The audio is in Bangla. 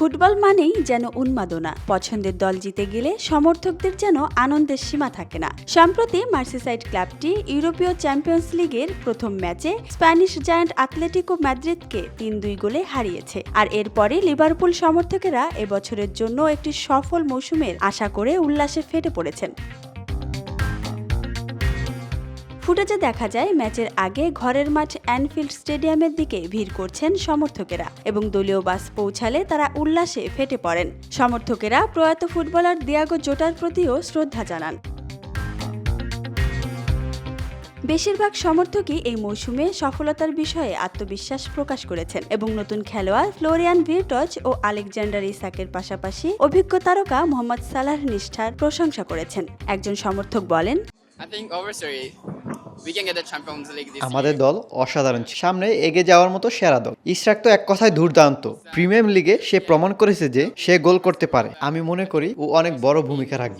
ফুটবল মানেই যেন উন্মাদনা। পছন্দের দল জিতে গেলে সমর্থকদের যেন আনন্দের সীমা থাকে না। সম্প্রতি মার্সিসাইড ক্লাবটি ইউরোপীয় চ্যাম্পিয়ন্স লিগের প্রথম ম্যাচে স্প্যানিশ জায়ান্ট আতলেটিকো মাদ্রিদকে ৩-২ গোলে হারিয়েছে। আর এরপরে লিভারপুল সমর্থকেরা এবছরের জন্য একটি সফল মৌসুমের আশা করে উল্লাসে ফেটে পড়েছেন। ফুটেজে দেখা যায় ম্যাচের আগে ঘরের মাঠ অ্যানফিল্ড স্টেডিয়ামের দিকে ভিড় করছেন সমর্থকেরা এবং দলীয় বাস পৌঁছালে তারা উল্লাসে ফেটে পড়েন। সমর্থকেরা প্রয়াত ফুটবলার দিয়াগো জোটার প্রতিও শ্রদ্ধা জানান। বেশিরভাগ সমর্থকই এই মৌসুমে সফলতার বিষয়ে আত্মবিশ্বাস প্রকাশ করেছেন এবং নতুন খেলোয়াড় ফ্লোরিয়ান ভির্টজ ও আলেকজান্ডার ইসাকের পাশাপাশি অভিজ্ঞ তারকা মোহাম্মদ সালাহর নিষ্ঠার প্রশংসা করেছেন। একজন সমর্থক বলেন, আমাদের দল অসাধারণ, সামনে এগিয়ে যাওয়ার মতো সেরা দল। ইশরাক তো এক কথায় দুর্দান্ত। প্রিমিয়ার লিগে সে প্রমাণ করেছে যে সে গোল করতে পারে। আমি মনে করি ও অনেক বড় ভূমিকা রাখবে।